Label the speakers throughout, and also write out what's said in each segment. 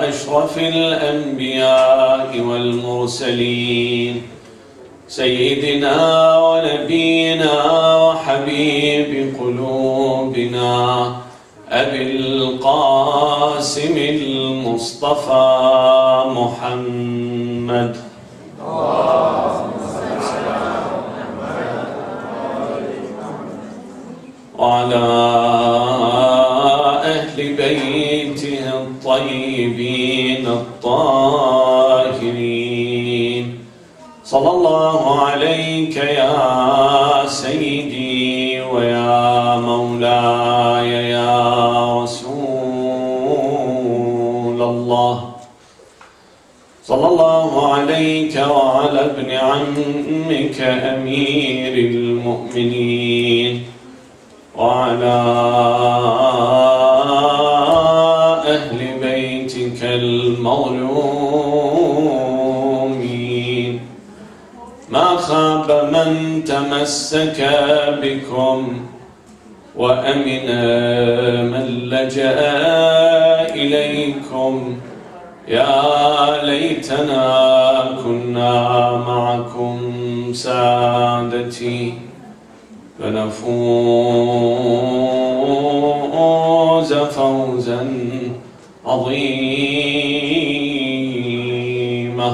Speaker 1: أشرف الأنبياء والمرسلين سيدنا ونبينا وحبيب قلوبنا أبي القاسم المصطفى محمد وعلى أهل بيته الطيبين الطاهرين صلى الله عليك يا سيدي ويا مولاي يا رسول الله صلى الله عليك وعلى ابن عمك أمير المؤمنين وعلى أهل بيتك المظلومين ما خاب من تمسك بكم وأمن من لجأ إليكم يا ليتنا كنا معكم سادتي فنفوز فوزا عظيما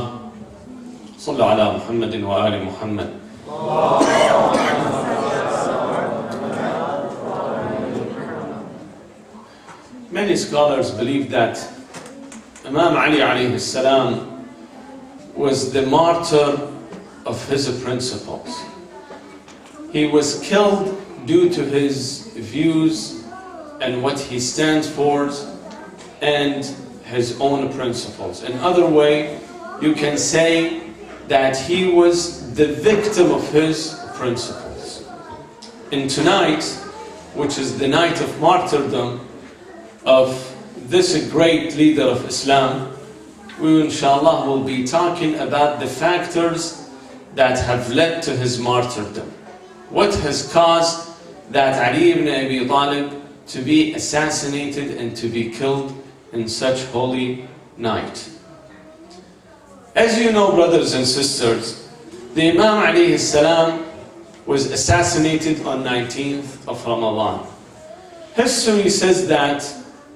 Speaker 1: صلوا على محمد وآل محمد. Many scholars believe that Imam Ali alayhi salam was the martyr of his principles. He was killed due to his views and what he stands for and his own principles. In other way, you can say that he was the victim of his principles. And tonight, which is the night of martyrdom of this great leader of Islam, we inshallah will be talking about the factors that have led to his martyrdom. What has caused that Ali ibn Abi Talib to be assassinated and to be killed in such holy night? As you know, brothers and sisters, the Imam alayhi salam was assassinated on 19th of Ramadan. History says that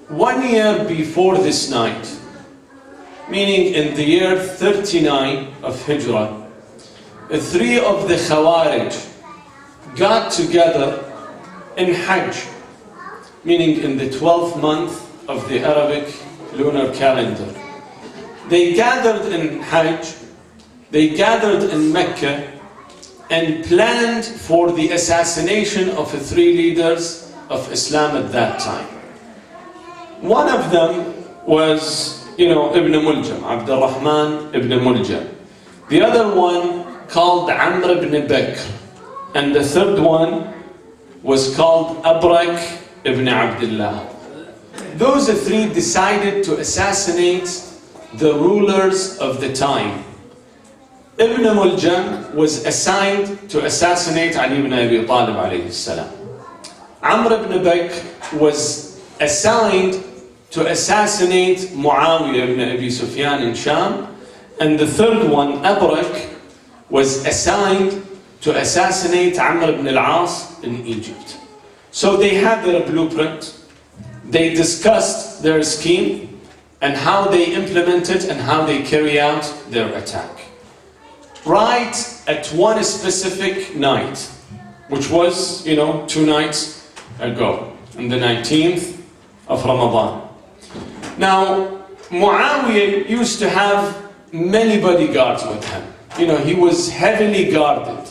Speaker 1: 1 year before this night, meaning in the year 39 of Hijrah, 3 of the Khawarij got together in Hajj, meaning in the 12th month of the Arabic lunar calendar. They gathered in Hajj, they gathered in Mecca and planned for the assassination of 3 leaders of Islam at that time. One of them was, Ibn Muljam, Abdul Rahman ibn Muljam. The other one called Amr ibn Bakr. And the third one was called Abrak ibn Abdullah. Those 3 decided to assassinate the rulers of the time. Ibn Muljam was assigned to assassinate Ali ibn Abi Talib alayhi salam. Amr ibn Bakr was assigned to assassinate Muawiyah ibn Abi Sufyan in Sham. And the third one, Abrak, was assigned to assassinate Amr ibn al-As in Egypt. So they had their blueprint, they discussed their scheme and how they implement it and how they carry out their attack. Right at one specific night, which was, 2 nights ago, on the 19th of Ramadan. Now, Muawiyah used to have many bodyguards with him. He was heavily guarded.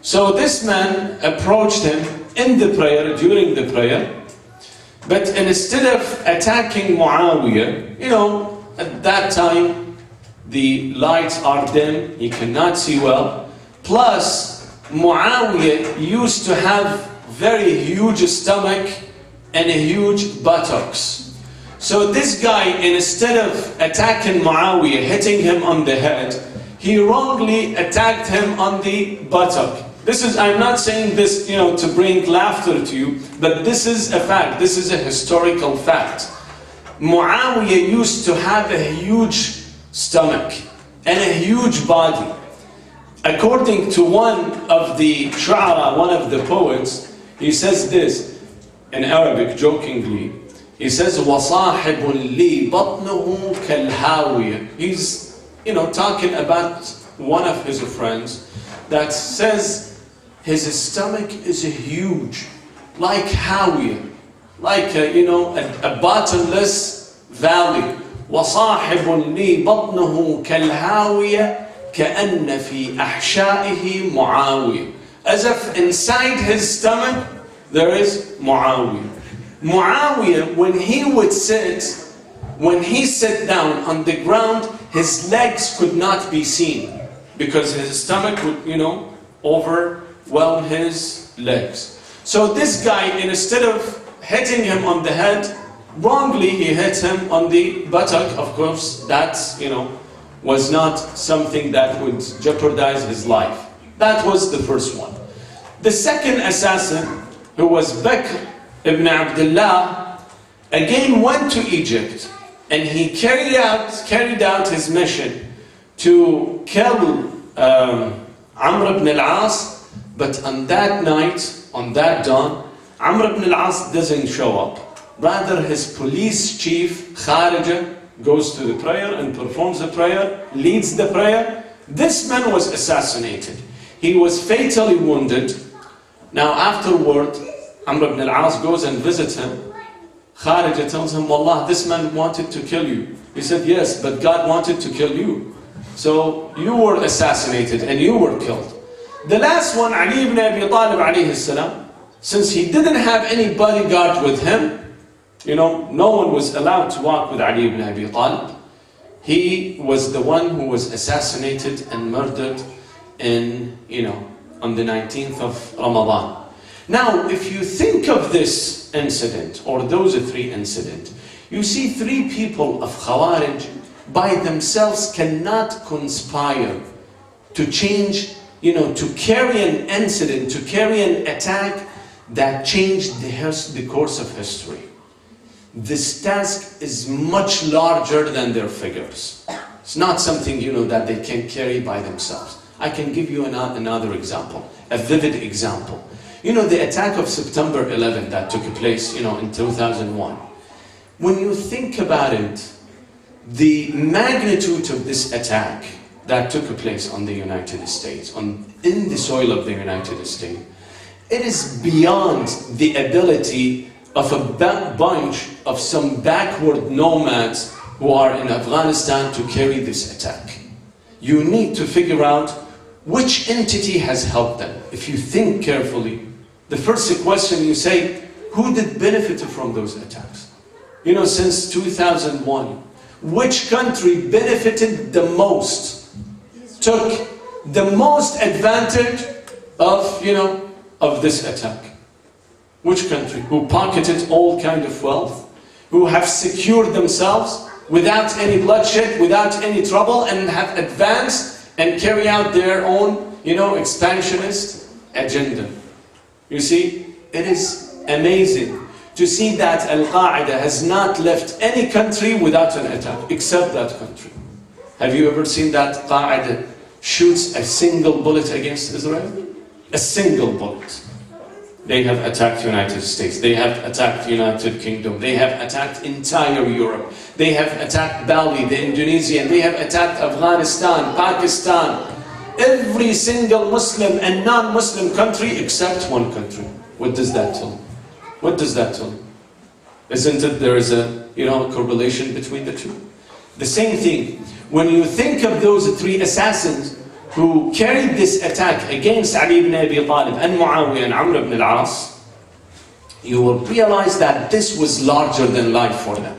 Speaker 1: So this man approached him in the prayer, during the prayer, but instead of attacking Muawiyah, at that time the lights are dim, he cannot see well. Plus, Muawiyah used to have very huge stomach and a huge buttocks. So this guy, instead of attacking Muawiyah, hitting him on the head, he wrongly attacked him on the buttock. I'm not saying this, to bring laughter to you, but this is a fact. This is a historical fact. Muawiyah used to have a huge stomach and a huge body. According to one of the shu'ara, one of the poets, he says this in Arabic jokingly. He says, وَصَاحِبٌ لِي بَطْنُهُ كَالْهَاوِيَةِ. He's, talking about one of his friends that says his stomach is huge, like Hawiyah, like a bottomless valley. وَصَاحِبٌ لِي بَطْنُهُ كَالْهَاوِيَةِ كَأَنَّ فِي أَحْشَائِهِ مُعَاوِيَةِ. As if inside his stomach there is Muawiyah. Muawiyah, when he sat down on the ground, his legs could not be seen because his stomach would, overwhelm his legs. So this guy, instead of hitting him on the head, wrongly he hit him on the buttock. Of course, that, was not something that would jeopardize his life. That was the first one. The second assassin, who was Bakr ibn Abdullah, again went to Egypt, and he carried out his mission to kill Amr ibn al-As, but on that night, on that dawn, Amr ibn al-As doesn't show up. Rather, his police chief, Kharija, goes to the prayer and performs the prayer, leads the prayer. This man was assassinated. He was fatally wounded. Now afterward, Amr ibn al-As goes and visits him. Kharija tells him, Wallah, this man wanted to kill you. He said, yes, but God wanted to kill you. So you were assassinated and you were killed. The last one, Ali ibn Abi Talib alayhi salam, since he didn't have any bodyguard with him, no one was allowed to walk with Ali ibn Abi Talib. He was the one who was assassinated and murdered on the 19th of Ramadan. Now, if you think of this incident, or those three incidents, you see three people of Khawarij by themselves cannot conspire to change, to carry an incident, to carry an attack that changed the course of history. This task is much larger than their figures. It's not something, that they can carry by themselves. I can give you another example, a vivid example. The attack of September 11 that took place, in 2001. When you think about it, the magnitude of this attack that took place on the United States, in the soil of the United States, it is beyond the ability of a bunch of some backward nomads who are in Afghanistan to carry this attack. You need to figure out which entity has helped them. If you think carefully, the first question you say, who did benefit from those attacks? Since 2001, which country benefited the most, took the most advantage of this attack? Which country? Who pocketed all kind of wealth, who have secured themselves without any bloodshed, without any trouble, and have advanced and carry out their own, expansionist agenda. You see, it is amazing to see that Al-Qaeda has not left any country without an attack, except that country. Have you ever seen that Qaeda shoots a single bullet against Israel? A single bullet. They have attacked United States, they have attacked United Kingdom, they have attacked entire Europe, they have attacked Bali, the Indonesian, they have attacked Afghanistan, Pakistan, every single Muslim and non-Muslim country except one country. What does that tell? What does that tell? Isn't it there is a correlation between the two? The same thing, when you think of those three assassins who carried this attack against Ali ibn Abi Talib and Muawiyah and Amr ibn al-As, you will realize that this was larger than life for them.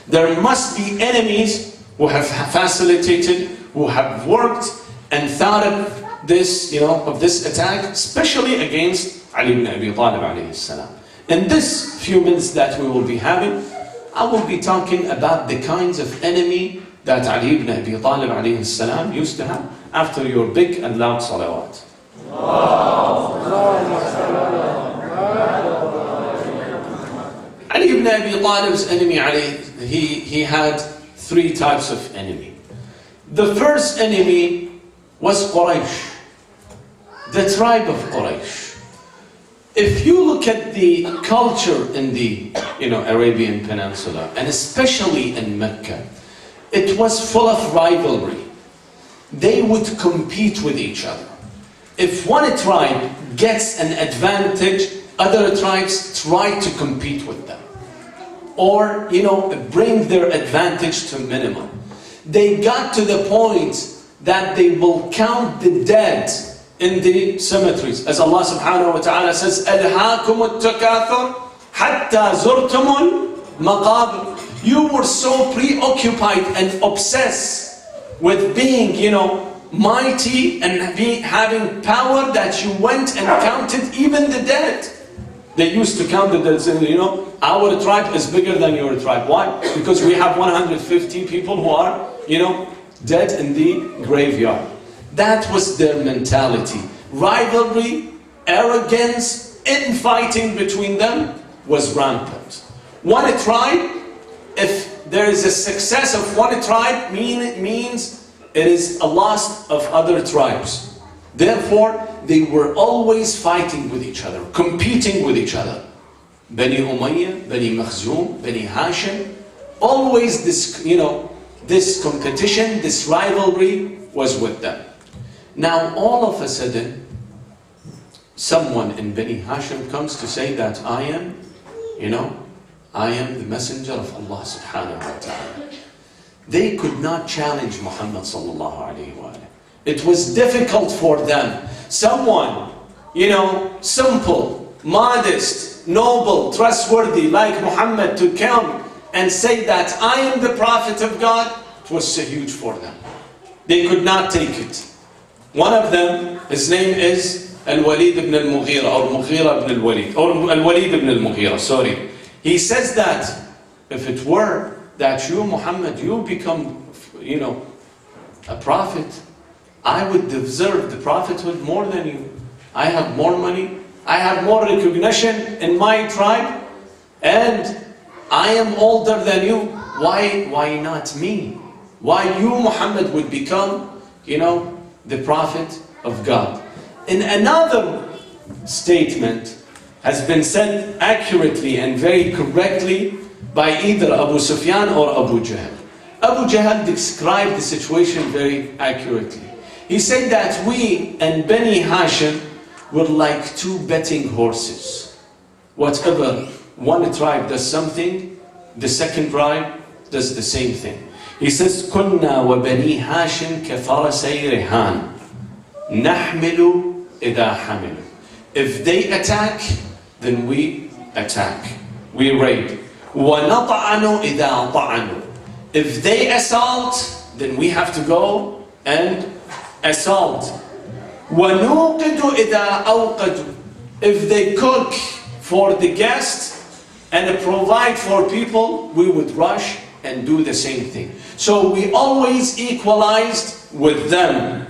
Speaker 1: There must be enemies who have facilitated, who have worked and thought of this, of this attack, especially against Ali ibn Abi Talib alayhi salam. In this few minutes that we will be having, I will be talking about the kinds of enemy that Ali ibn Abi Talib alayhi salam used to have after your big and loud salawat. Ali ibn Abi Talib's enemy he had three types of enemy. The first enemy was Quraysh, the tribe of Quraysh. If you look at the culture in the Arabian Peninsula, and especially in Mecca, it was full of rivalry. They would compete with each other. If one tribe gets an advantage, other tribes try to compete with them, or bring their advantage to minimum. They got to the point that they will count the dead in the cemeteries, as Allah subhanahu wa ta'ala says, أَلْهَاكُمُ التَّكَاثُرُ حَتَّى زُرْتُمُ الْمَقَابِرِ. You were so preoccupied and obsessed with being, mighty and having power that you went and counted even the dead. They used to count the dead, saying, our tribe is bigger than your tribe. Why? Because we have 150 people who are, dead in the graveyard. That was their mentality. Rivalry, arrogance, infighting between them was rampant. One tribe, if there is a success of one tribe, it means it is a loss of other tribes. Therefore, they were always fighting with each other, competing with each other. Bani Umayyah, Bani Makhzum, Bani Hashim, always this, this competition, this rivalry was with them. Now, all of a sudden, someone in Bani Hashim comes to say that I am the messenger of Allah subhanahu wa ta'ala. They could not challenge Muhammad sallallahu alayhi wa sallam. It was difficult for them. Someone, simple, modest, noble, trustworthy like Muhammad to come and say that I am the prophet of God, it was so huge for them. They could not take it. One of them, his name is Al-Walid ibn al-Mughira, or Mughira ibn al-Walid, or Al-Walid ibn al-Mughira, sorry. He says that if it were that you, Muhammad, you become, a prophet, I would deserve the prophethood more than you. I have more money, I have more recognition in my tribe, and I am older than you. Why not me? Why you, Muhammad, would become, the prophet of God? In another statement has been said accurately and very correctly by either Abu Sufyan or Abu Jahl. Abu Jahl described the situation very accurately. He said that we and Bani Hashim were like two betting horses. Whatever one tribe does something, the second tribe does the same thing. He says, كُنَّا وَبَنِي هَاشِمْ كَفَرَسَيْ رِحَانٍ نَحْمِلُ إِذَا حَمِلُ. If they attack, then we attack. We raid. وَنَطَعَنُ إِذَا طَعَنُ. If they assault, then we have to go and assault. وَنُوقِدُ إِذَا أَوْقَدُ. If they cook for the guest and provide for people, we would rush and do the same thing. So we always equalized with them.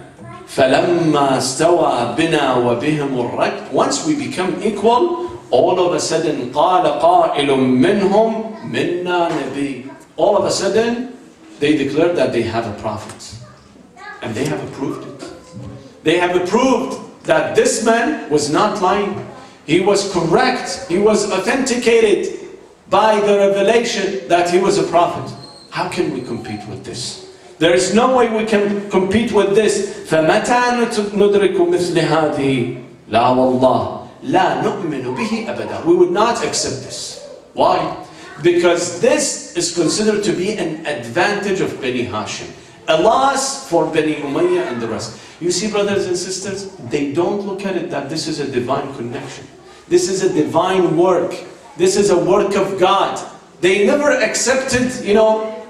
Speaker 1: فَلَمَّا اسْتَوَى بِنَا وَبِهِمُ الرَّكْبُ. Once we become equal, all of a sudden قَالَ قَائِلٌ مِّنْهُمْ مِنَّا نَبِيٌّ. All of a sudden, they declared that they have a prophet. And they have approved it. They have approved that this man was not lying. He was correct. He was authenticated by the revelation that he was a prophet. How can we compete with this? There is no way we can compete with this. فَمَتَى نُدْرِكُ مِثْلِ هَذِهِ لَا وَاللَّهِ لَا نُؤْمِنُ بِهِ أَبَدًا. We would not accept this. Why? Because this is considered to be an advantage of Bani Hashim. A loss for Bani Umayyah and the rest. You see, brothers and sisters, they don't look at it that this is a divine connection. This is a divine work. This is a work of God. They never accepted,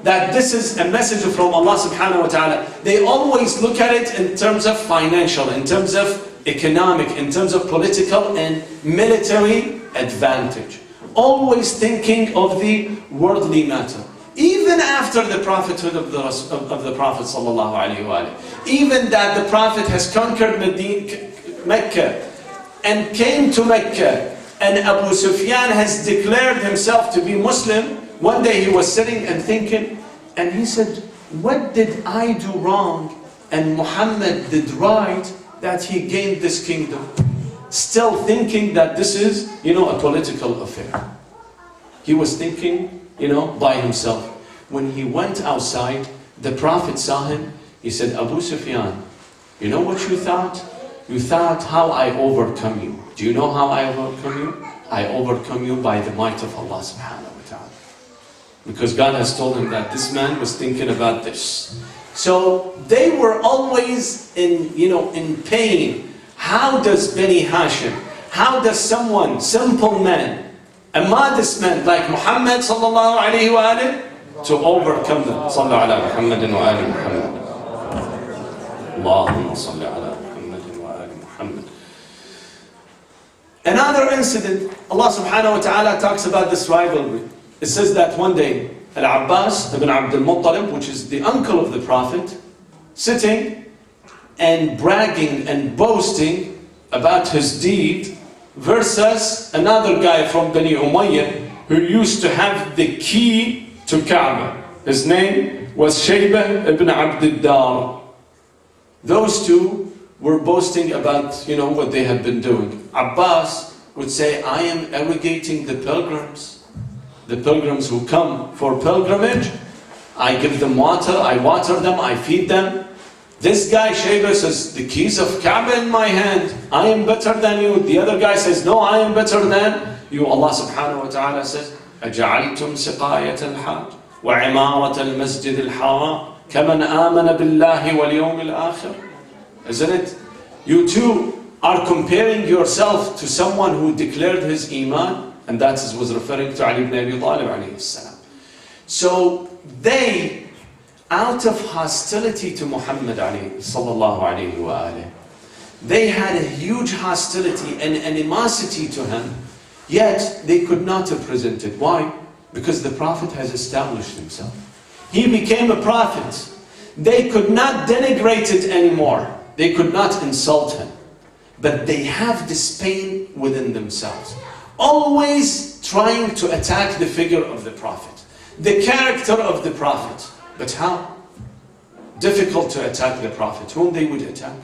Speaker 1: that this is a message from Allah subhanahu wa ta'ala. They always look at it in terms of financial, in terms of economic, in terms of political and military advantage. Always thinking of the worldly matter. Even after the prophethood of the Prophet sallallahu alaihi wasallam, even that the Prophet has conquered Mecca and came to Mecca, and Abu Sufyan has declared himself to be Muslim, one day he was sitting and thinking, and he said, what did I do wrong and Muhammad did right that he gained this kingdom? Still thinking that this is, a political affair. He was thinking, by himself. When he went outside, the Prophet saw him. He said, Abu Sufyan, you know what you thought? You thought how I overcome you. Do you know how I overcome you? I overcome you by the might of Allah subhanahu wa ta'ala. Because God has told him that this man was thinking about this. So they were always in pain. How does Bani Hashim, how does someone, simple man, a modest man like Muhammad sallallahu alayhi wa alayhi, to overcome them? Sallu ala Muhammadin wa ali Muhammad. Allahumma salli ala Muhammadin wa ali Muhammad. Another incident, Allah subhanahu wa ta'ala talks about this rivalry. It says that one day, Al-Abbas ibn Abdul Muttalib, which is the uncle of the Prophet, sitting and bragging and boasting about his deed versus another guy from Bani Umayyah who used to have the key to Kaaba. His name was Shaybah ibn Abd Dar. Those two were boasting about, what they had been doing. Abbas would say, I am irrigating the pilgrims who come for pilgrimage. I give them water, I water them, I feed them. This guy, Shaybah, says, the keys of Kaaba in my hand. I am better than you. The other guy says, no, I am better than you. Allah subhanahu wa ta'ala says, أَجَعَلْتُمْ سِقَايَةَ الْحَاجِ وَعِمَارَةَ الْمَسْجِدِ الْحَرَامِ كَمَنْ آمَنَ بِاللَّهِ وَالْيَوْمِ الْآخِرِ. Isn't it? You too are comparing yourself to someone who declared his iman, and that was referring to Ali ibn Abi Talib alayhi salam. So they, out of hostility to Muhammad sallallahu alayhi wa alayhi, they had a huge hostility and animosity to him, yet they could not have presented. Why? Because the Prophet has established himself. He became a prophet. They could not denigrate it anymore. They could not insult him. But they have this pain within themselves, always trying to attack the figure of the Prophet, the character of the Prophet. But how? Difficult to attack the Prophet. Whom they would attack?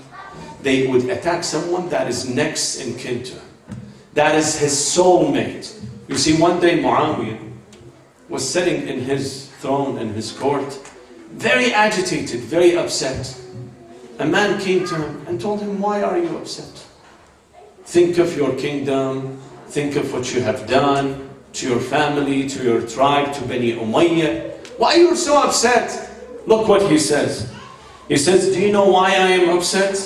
Speaker 1: They would attack someone that is next in kin to him, that is his soulmate. You see, one day Muawiyah was sitting in his throne in his court, very agitated, very upset. A man came to him and told him, why are you upset? Think of your kingdom, think of what you have done to your family, to your tribe, to Bani Umayyah. Why are you so upset? Look what he says. He says, do you know why I am upset?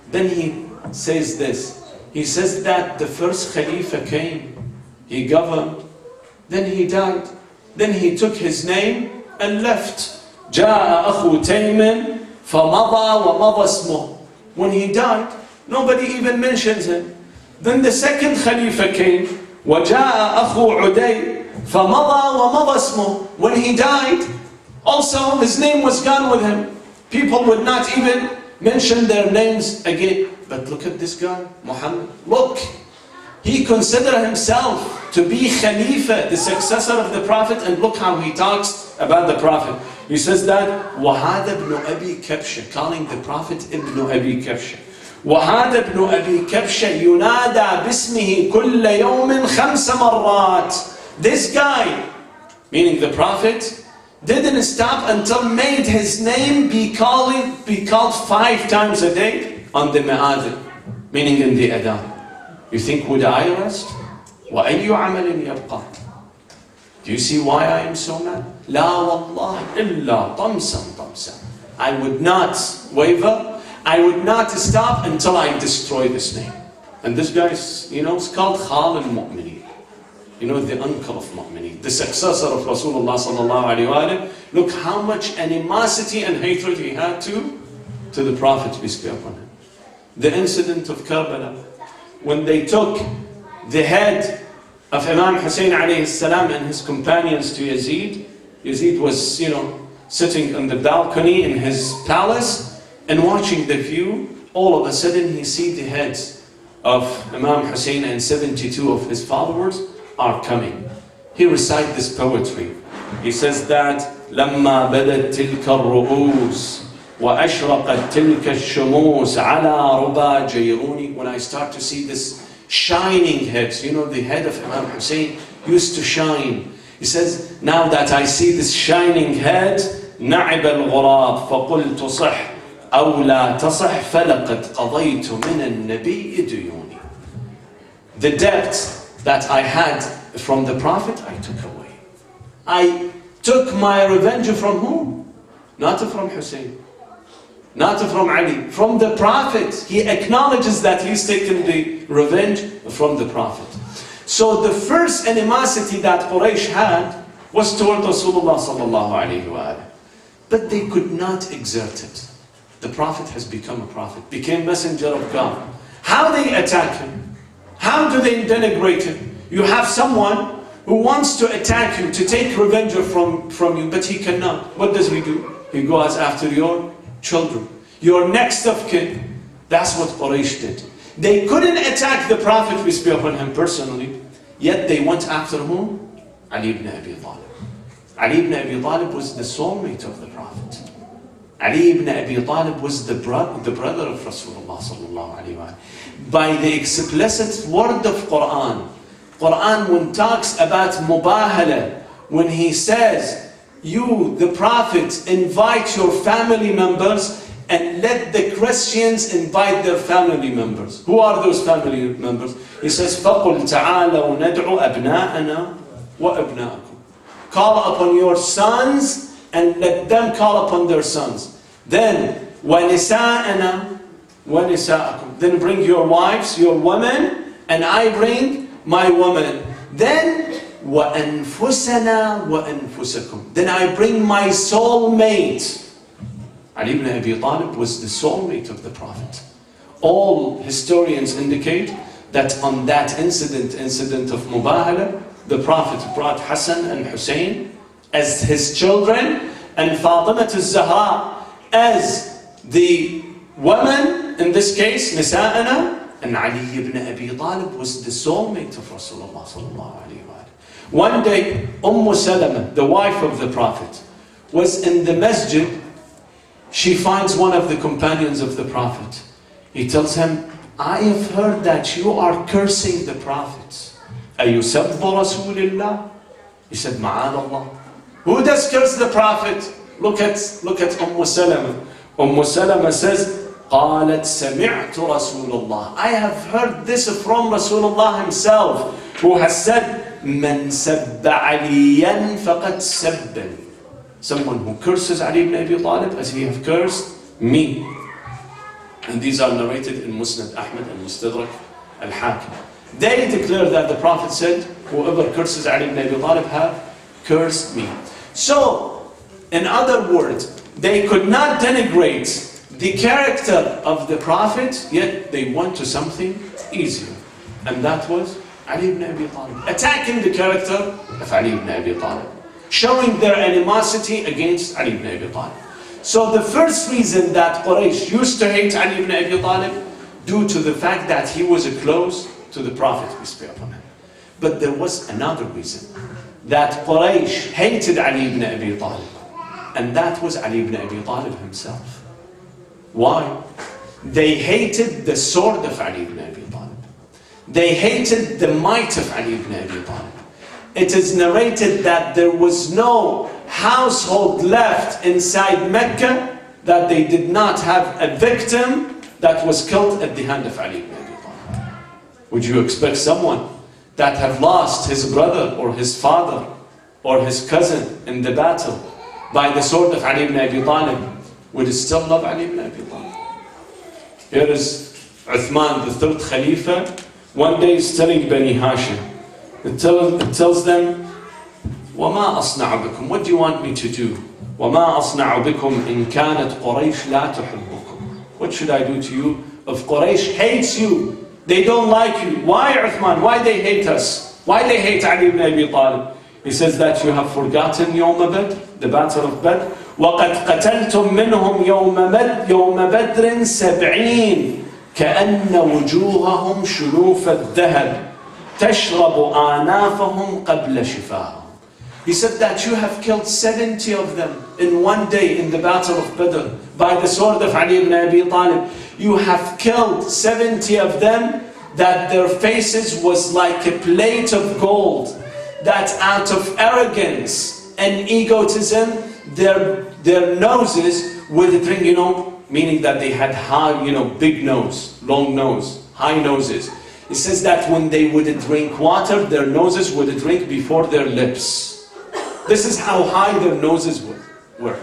Speaker 1: Then he says this. He says that the first Khalifa came, he governed, then he died. Then he took his name and left. جاء أخو تيم فمضى ومضى اسمه. When he died, nobody even mentions him. Then the second Khalifa came. وجاء أخو عدي فمضى ومضى اسمه. When he died, also his name was gone with him. People would not even mention their names again. But look at this guy, Muhammad. Look, he considered himself to be Khalifa, the successor of the Prophet, and look how he talks about the Prophet. He says that وَهَذَا ابْنُ أَبِي كَبْشَ, calling the Prophet Ibn Abi Kabsha. وَهَذَا ابْنُ أَبِي كَبْشَ يُنَادَى بِاسْمِهِ كُلَّ يَوْمٍ خَمْسَ مَرَّاتٍ. This guy, meaning the Prophet, didn't stop until made his name be called 5 times a day on the Ma'adh, meaning in the Adhan. You think, would I rest? وَأَيُّ عَمَلٍ يَبْقَى? Do you see why I am so mad? لَا وَاللَّهِ إِلَّا طَمْسًا طَمْسًا. I would not waver, I would not stop until I destroy this name. And this guy is, it's called Khal al-Mu'mineen. The uncle of Mu'mineen, the successor of Rasulullah sallallahu alayhi wa sallam. Look how much animosity and hatred he had to the Prophet, peace be upon him. The incident of Karbala, when they took the head of Imam Hussein alayhi salam and his companions to Yazid. Yazid was, sitting on the balcony in his palace and watching the view. All of a sudden he sees the heads of Imam Hussein and 72 of his followers are coming. he recited this poetry. He says that لما بدت تلك الرؤوس وأشرقت تلك الشموس على ربا جيروني. When I start to see this shining heads, you know, the head of Imam Hussein used to shine. He says, now that I see this shining head, نعب الغراب فقلت صح أو لا تصح فلقد قضيت من النبي ديوني. The debt that I had from the Prophet, I took away. I took my revenge from whom? Not from Hussein, not from Ali, from the Prophet. He acknowledges that he's taken the revenge from the Prophet. So the first animosity that Quraysh had was toward Rasulullah sallallahu alayhi wa sallam. But they could not exert it. The Prophet has become a prophet, became messenger of God. How they attack him? How do they denigrate him? You have someone who wants to attack you, to take revenge from you, but he cannot. What does he do? He goes after your children, your next of kin. That's what Quraysh did. They couldn't attack the Prophet, peace be upon him, personally, yet they went after whom? Ali ibn Abi Talib. Ali ibn Abi Talib was the soulmate of the Prophet. Ali ibn Abi Talib was the brother of Rasulullah sallallahu alaihi wasallam. By the explicit word of Quran, when talks about mubahala, when he says, you, the Prophet, invite your family members and let the Christians invite their family members. Who are those family members? He says, فَقُلْ تَعَالَوْ نَدْعُ أَبْنَاءَنَا وَأَبْنَاءَكُمْ. Call upon your sons and let them call upon their sons. Then, وَنِسَاءَنَا وَنِسَاءَكُمْ. Then bring your wives, your women, and I bring my woman. Then وَأَنفُسَنَا وَأَنفُسَكُمْ. Then I bring my soulmate. Ali ibn Abi Talib was the soulmate of the Prophet. All historians indicate that on that incident of Mubahala, the Prophet brought Hassan and Hussein as his children, and Fatima al-Zahra as the woman, in this case, Nisa'ana. And Ali ibn Abi Talib was the soulmate of Rasulullah sallallahu alayhi wa sallam. One day, Salama, the wife of the Prophet, was in the masjid. She finds one of the companions of the Prophet. He tells him, I have heard that you are cursing the Prophet. أَيُسَبُّ رَسُولِ اللَّهِ? He said, مَعَاذَ اللَّهِ. Who does curse the Prophet? Look at Salama. Salama says, قالت سمعت رسول الله. I have heard this from Rasulullah himself, who has said, من سب عليا فقد سبني. Someone who curses Ali ibn Abi Talib as he have cursed me. And these are narrated in Musnad Ahmad and Mustadrak al-Hakim. They declare that the Prophet said, whoever curses Ali ibn Abi Talib have cursed me. So, in other words, they could not denigrate the character of the Prophet, yet they went to something easier. And that was Ali ibn Abi Talib. Attacking the character of Ali ibn Abi Talib. Showing their animosity against Ali ibn Abi Talib. So the first reason that Quraysh used to hate Ali ibn Abi Talib, due to the fact that he was close to the Prophet, peace be upon him. But there was another reason that Quraysh hated Ali ibn Abi Talib. And that was Ali ibn Abi Talib himself. Why? They hated the sword of Ali ibn Abi Talib. They hated the might of Ali ibn Abi Talib. It is narrated that there was no household left inside Mecca that they did not have a victim that was killed at the hand of Ali ibn Abi Talib. Would you expect someone that have lost his brother or his father or his cousin in the battle by the sword of Ali ibn Abi Talib would still love Ali ibn Abi Talib? Here is Uthman, the third Khalifa, one day is telling Bani Hashim, it tells them, وَمَا أَصْنَعُ بِكُمْ? What do you want me to do? وَمَا أَصْنَعُ بِكُمْ إِن كَانَتْ قُرَيْشْ لَا تُحِبُّكُمْ. What should I do to you if Quraysh hates you? They don't like you. Why, Uthman? Why they hate us? Why they hate Ali ibn Abi Talib? He says that you have forgotten Yawm Badr, the battle of Badr. وَقَدْ قَتَلْتُم مِّنْهُمْ يَوْمَ بَدْرٍ 70 كَأَنَّ وُجُوهَهُمْ شُلُوفَ الذَّهَبِ تشرب آنافهم قبل شفاهم. He said that you have killed 70 of them in one day in the battle of Badr by the sword of Ali ibn Abi Talib. You have killed 70 of them that their faces was like a plate of gold, that out of arrogance and egotism, their noses would drink, meaning that they had high, big nose, long nose, high noses. It says that when they would drink water, their noses would drink before their lips. This is how high their noses were.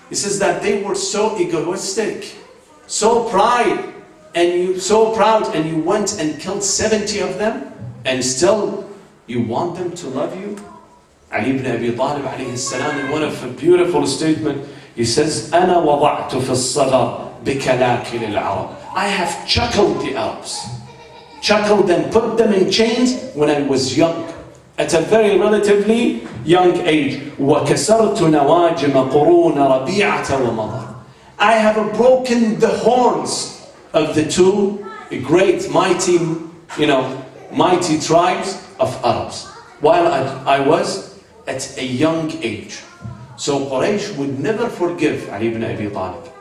Speaker 1: He says that they were so egoistic, so proud, and you went and killed 70 of them, and still you want them to love you? Ali ibn Abi Talib alayhi salam, in one of a beautiful statement, he says, أَنَا وَضَعْتُ فِي الصَّغَرِ بِكَلَاكِلِ الْعَرَبِ. I have chuckled the Arabs, chuckled and put them in chains when I was young, at a very relatively young age. وَكَسَرْتُ نَوَاجِمَ قُرُونَ رَبِيعَةَ وَمَضَرَ. I have broken the horns of the two great, mighty tribes of Arabs while I was at a young age. So Quraysh would never forgive Ali ibn Abi Talib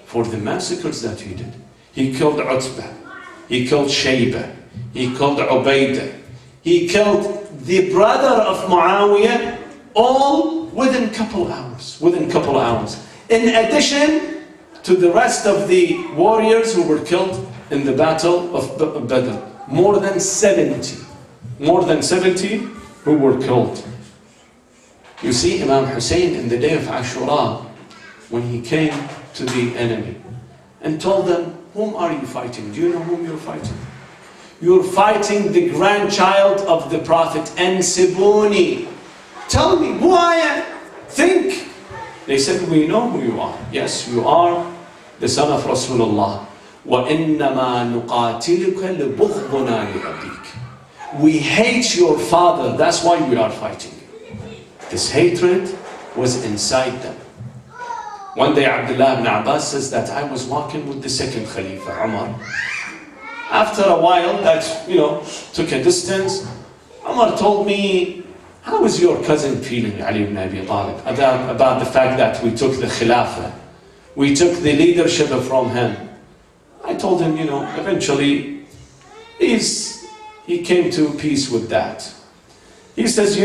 Speaker 1: for the massacres that he did. He killed Utbah, he killed Shaybah, he killed Ubaidah, he killed the brother of Muawiyah, all within couple hours. In addition to the rest of the warriors who were killed in the battle of Badr. More than 70 who were killed. You see, Imam Hussein in the day of Ashura, when he came to the enemy and told them, whom are you fighting? Do you know whom you're fighting? You're fighting the grandchild of the Prophet, Ansibuni. Tell me who I am. Think. They said, we know who you are. Yes, you are the son of Rasulullah. وَإِنَّمَا نُقَاتِلُكَ لِبُغْضُنَا لِأَبِيكَ. We hate your father, that's why we are fighting. This hatred was inside them. One day Abdullah ibn Abbas says that I was walking with the second Khalifa, Umar. After a while that, took a distance, Umar told me, how is your cousin feeling, Ali ibn Abi Talib, about the fact that we took the Khilafah, we took the leadership from him? I told him, eventually, he came to peace with that. He says,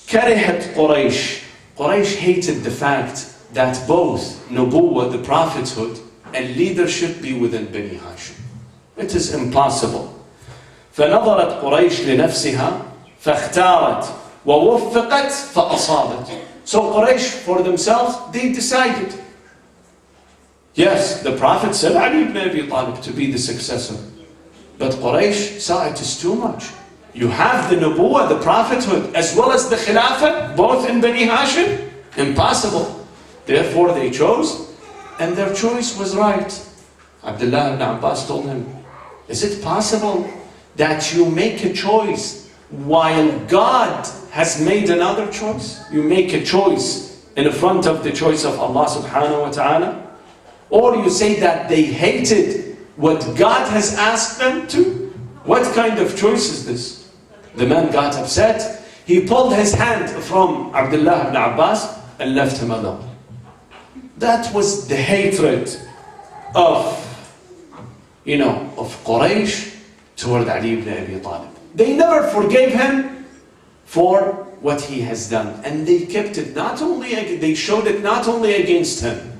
Speaker 1: كَرِهَتْ قُرَيْشِ. Quraysh hated the fact that both Nubuwwah, the prophethood, and leadership be within Bani Hashim. It is impossible. فَنَظَرَتْ قُرَيْشْ لِنَفْسِهَا فَاخْتَارَتْ وَوُفِّقَتْ فَأَصَابَتْ. So Quraysh, for themselves, they decided. Yes, the Prophet said Ali ibn Abi Talib to be the successor. But Quraysh saw it is too much. You have the Nubuwwah, the prophethood, as well as the Khilafah, both in Bani Hashim. Impossible. Therefore they chose, and their choice was right. Abdullah ibn Abbas told him, is it possible that you make a choice while God has made another choice? You make a choice in front of the choice of Allah subhanahu wa ta'ala? Or you say that they hated what God has asked them to? What kind of choice is this? The man got upset. He pulled his hand from Abdullah ibn Abbas and left him alone. That was the hatred of Quraysh toward Ali ibn Abi Talib. They never forgave him for what he has done. And they kept it they showed it not only against him,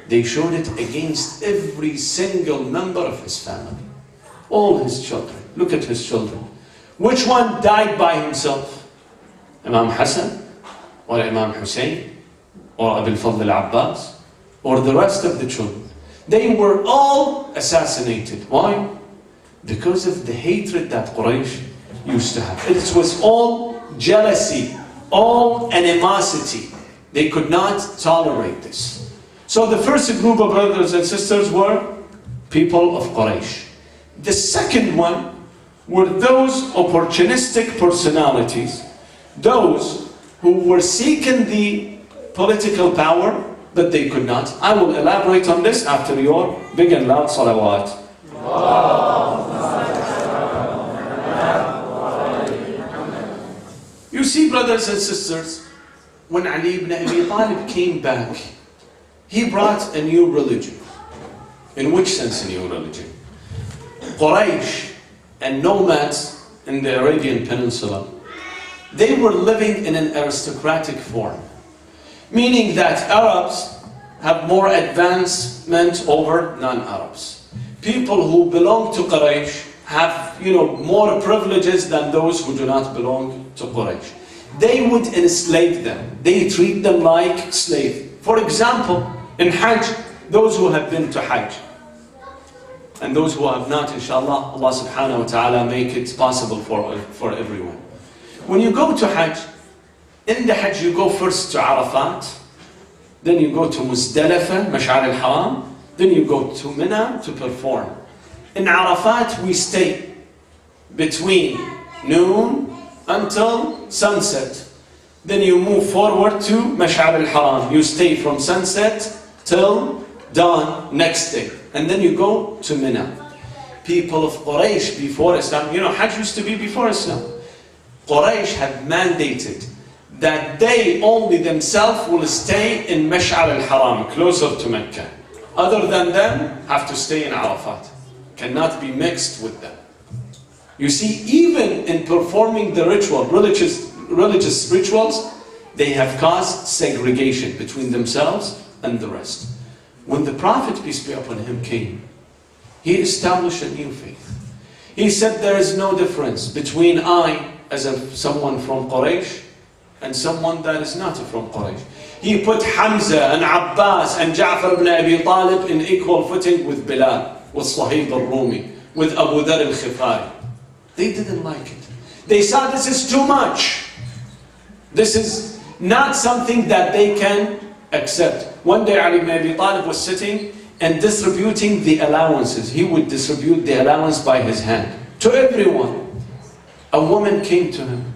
Speaker 1: they showed it against every single member of his family. All his children. Look at his children. Which one died by himself? Imam Hassan? Or Imam Hussein? Or Abil Fadl al-Abbas? Or the rest of the children? They were all assassinated. Why? Because of the hatred that Quraysh used to have. It was all jealousy, all animosity. They could not tolerate this. So the first group of brothers and sisters were people of Quraysh. The second one were those opportunistic personalities, those who were seeking the political power, but they could not. I will elaborate on this after your big and loud salawat. see, brothers and sisters, when Ali ibn Abi Talib came back, he brought a new religion. In which sense a new religion? Quraysh and nomads in the Arabian Peninsula, they were living in an aristocratic form, meaning that Arabs have more advancement over non-Arabs. People who belong to Quraysh have, more privileges than those who do not belong to Quraysh. They would enslave them. They treat them like slaves. For example, in Hajj, those who have been to Hajj, and those who have not, inshallah, Allah subhanahu wa ta'ala make it possible for everyone. When you go to Hajj, in the Hajj you go first to Arafat, then you go to Muzdalifah, Mash'ar al-Haram, then you go to Mina to perform. In Arafat we stay between noon until sunset. Then you move forward to Mash'ar al-Haram. You stay from sunset till dawn next day. And then you go to Mina. People of Quraysh before Islam, Hajj used to be before Islam. Quraysh had mandated that they only themselves will stay in Mash'ar al-Haram, closer to Mecca. Other than them, have to stay in Arafat. Cannot be mixed with them. You see, even in performing the religious rituals, they have caused segregation between themselves and the rest. When the Prophet, peace be upon him, came, he established a new faith. He said there is no difference between I, as someone from Quraysh, and someone that is not from Quraysh. He put Hamza and Abbas and Jafar ibn Abi Talib in equal footing with Bilal, with Sahib al-Rumi, with Abu Dhar al-Khifari. They didn't like it. They saw this is too much. This is not something that they can accept. One day Ali ibn Abi Talib was sitting and distributing the allowances. He would distribute the allowance by his hand to everyone. A woman came to him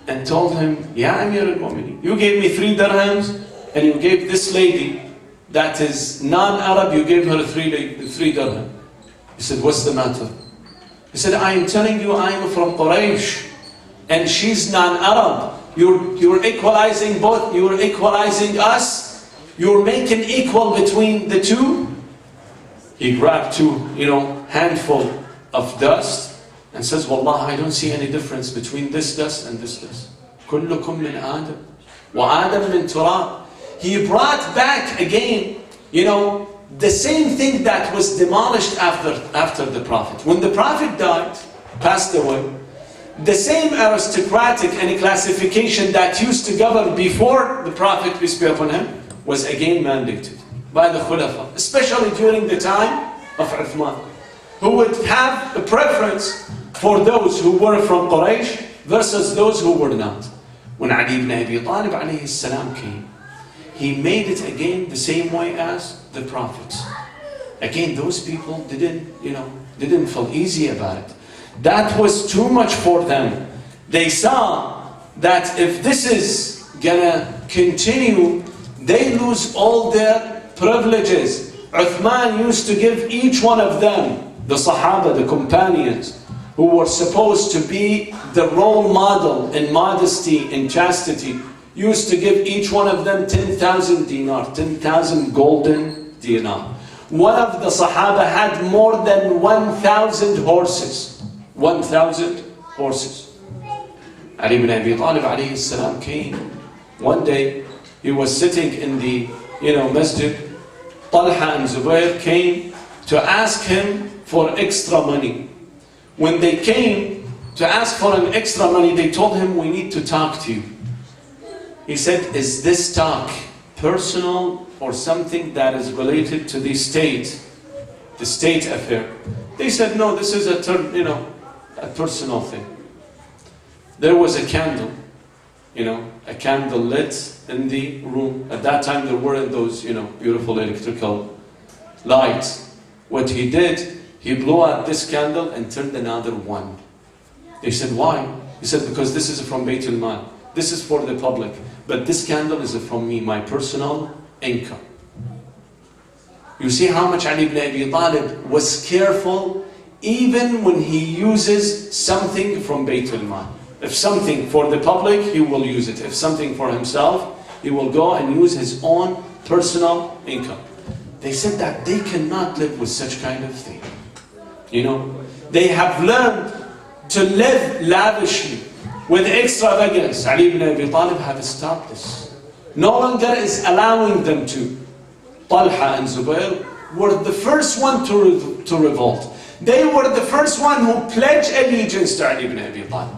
Speaker 1: and told him, Ya Amir al-Mu'mineen, you gave me 3 dirhams and you gave this lady that is non-Arab, you gave her 3 dirham. He said, what's the matter? He said, I am telling you I am from Quraysh and she's non-Arab. You're equalizing both, you're equalizing us, you're making equal between the two. He grabbed 2, handful of dust and says, Wallah, I don't see any difference between this dust and this dust. كلكم من آدم وآدم من تراب. He brought back again, the same thing that was demolished after the Prophet. When the Prophet died, passed away, the same aristocratic and classification that used to govern before the Prophet, peace be upon him, was again mandated by the Khulafa, especially during the time of Uthman, who would have a preference for those who were from Quraysh versus those who were not. When Ali ibn Abi Talib alayhi salam came, he made it again the same way as the prophets. Again, those people didn't feel easy about it. That was too much for them. They saw that if this is gonna continue, they lose all their privileges. Uthman used to give each one of them, the Sahaba, the companions, who were supposed to be the role model in modesty, in chastity, used to give each one of them 10,000 dinar, 10,000 golden dinar. One of the Sahaba had more than 1,000 horses. 1,000 horses. Ali ibn Abi Talib alayhi salam came. One day, he was sitting in the masjid. Talha and Zubair came to ask him for extra money. When they came to ask for an extra money, they told him, we need to talk to you. He said, is this talk personal or something that is related to the state affair? They said, no, this is a personal thing. There was a candle, a candle lit in the room. At that time there weren't those, beautiful electrical lights. What he did, he blew out this candle and turned another one. They said, why? He said, because this is from Baytul Mal. This is for the public. But this candle is from me, my personal income. You see how much Ali ibn Abi Talib was careful even when he uses something from Baytul Mal. If something for the public, he will use it. If something for himself, he will go and use his own personal income. They said that they cannot live with such kind of thing. You know, they have learned to live lavishly with extravagance. Ali ibn Abi Talib have stopped this. No longer is allowing them to. Talha and Zubair were the first one to revolt. They were the first one who pledged allegiance to Ali ibn Abi Talib.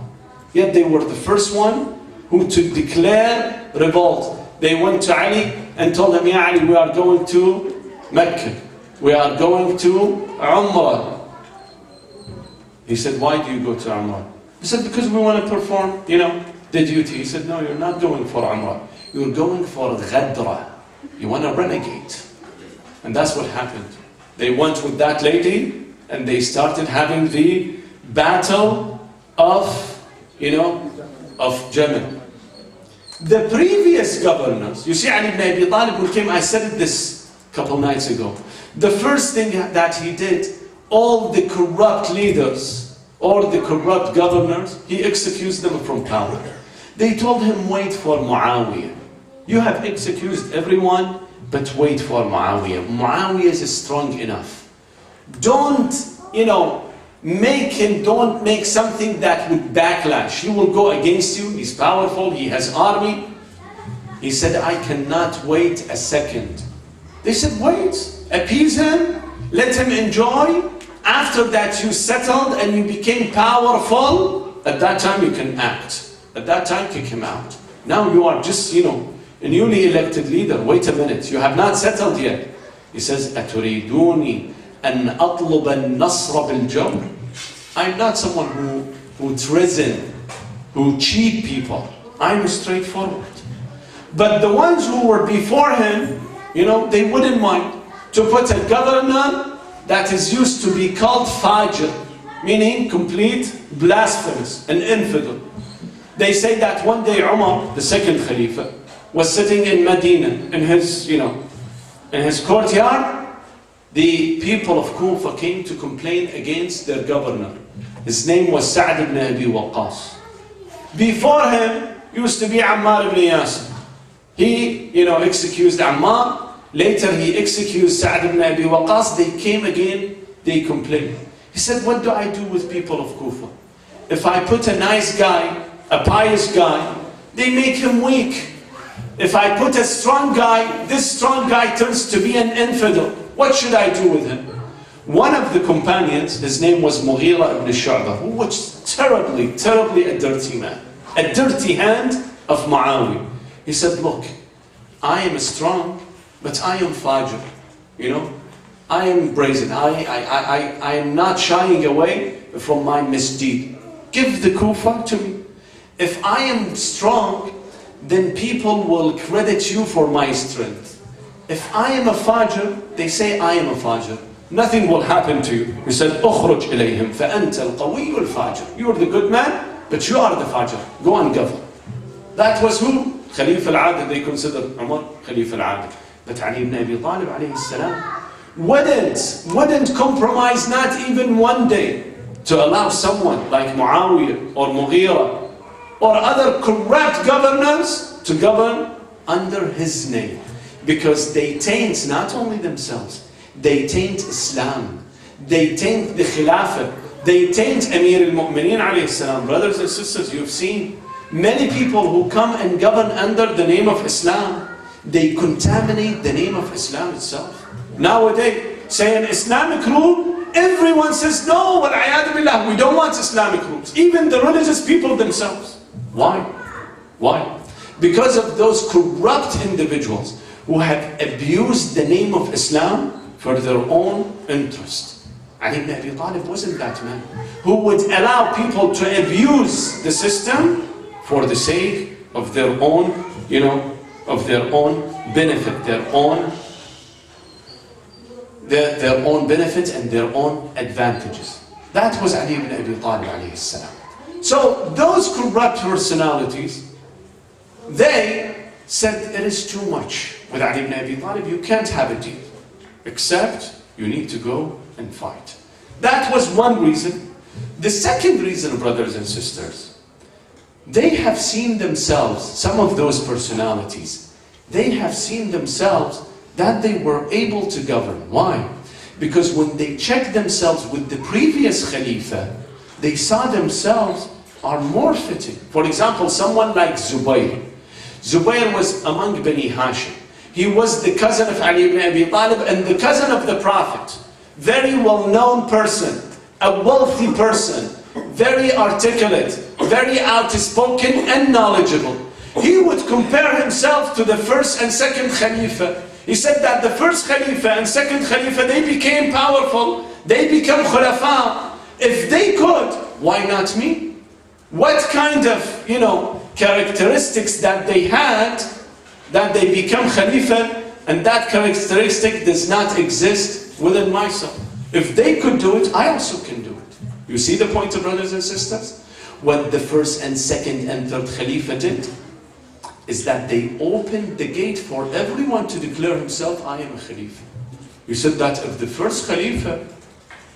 Speaker 1: Yet they were the first one who to declare revolt. They went to Ali and told him, Ya Ali, we are going to Mecca. We are going to Umrah. He said, why do you go to Umrah? He said, because we want to perform, you know, the duty. He said, no, you're not going for Umrah. You're going for Ghadra. You want to renegade. And that's what happened. They went with that lady and they started having the battle of, you know, of Jamal. The previous governors, you see Ali ibn Abi Talib who came, I said this a couple nights ago. The first thing that he did, all the corrupt leaders or the corrupt governors, he excused them from power. They told him, wait for Muawiyah. You have excused everyone, but wait for Muawiyah. Muawiyah is strong enough. Don't, you know, don't make something that would backlash. He will go against you. He's powerful. He has army. He said, I cannot wait a second. They said, wait, appease him, let him enjoy. After that you settled and you became powerful, at that time you can act. At that time kick him out. Now you are just, you know, a newly elected leader. Wait a minute, you have not settled yet. He says, أَتُرِيدُونِي أَنْ أَطْلُبَ النَّصْرَ بِالْجَوْرِ. I'm not someone who treason, who cheat people. I'm straightforward. But the ones who were before him, you know, they wouldn't mind to put a governor that is used to be called Fajr, meaning complete blasphemous, an infidel. They say that one day Umar, the second Khalifa, was sitting in Medina, in his, you know, in his courtyard. The people of Kufa came to complain against their governor. His name was Sa'd ibn Abi Waqqas. Before him used to be Ammar ibn Yasir. He, you know, excused Ammar. Later he excused Sa'd ibn Abi Waqqas. They came again, they complained. He said, what do I do with people of Kufa? If I put a nice guy, a pious guy, they make him weak. If I put a strong guy, this strong guy turns to be an infidel. What should I do with him? One of the companions, his name was Mughira ibn Shu'bah, who was terribly a dirty man. A dirty hand of Muawiyah. He said, look, I am strong, but I am fajr. You know, I am brazen. I am not shying away from my misdeed. Give the Kufa to me. If I am strong, then people will credit you for my strength. If I am a fajr, they say I am a fajr. Nothing will happen to you. He said, أخرج إليهم فأنت القوي الفاجر. You are the good man, but you are the fajr. Go and govern. That was who? Khalifa al-Adil. They considered Umar Khalifa al-Adil. But Ali ibn Abi Talib alayhi salam wouldn't compromise, not even one day, to allow someone like Muawiyah or Mughira or other corrupt governors to govern under his name. Because they taint not only themselves, they taint Islam, they taint the Khilafah, they taint Amir al-Mu'mineen alayhi salam. Brothers and sisters, you've seen many people who come and govern under the name of Islam, they contaminate the name of Islam itself. Nowadays, say an Islamic rule, everyone says, no, wal-'iyadu billah, we don't want Islamic rules. Even the religious people themselves. Why? Why? Because of those corrupt individuals who have abused the name of Islam for their own interest. Ali ibn Abi Talib wasn't that man who would allow people to abuse the system for the sake of their own, you know, of their own benefit, their own benefit and their own advantages. That was Ali ibn Abi Talib alayhi salam. So those corrupt personalities, they said it is too much. With Ali ibn Abi Talib, you can't have a deal, except you need to go and fight. That was one reason. The second reason, brothers and sisters, they have seen themselves, some of those personalities, they have seen themselves that they were able to govern. Why? Because when they checked themselves with the previous Khalifa, they saw themselves are more fitting. For example, someone like Zubayr. Zubayr was among Bani Hashim. He was the cousin of Ali ibn Abi Talib and the cousin of the Prophet. Very well-known person, a wealthy person, very articulate, very outspoken and knowledgeable. He would compare himself to the first and second Khalifa. He said that the first Khalifa and second Khalifa, they became powerful, they became Khulafa. If they could, why not me? What kind of, characteristics that they had, that they become Khalifa, and that characteristic does not exist within myself. If they could do it, I also can do it. You see the point, brothers and sisters? What the first and second and third Khalifa did is that they opened the gate for everyone to declare himself, I am a Khalifa. You said that if the first Khalifa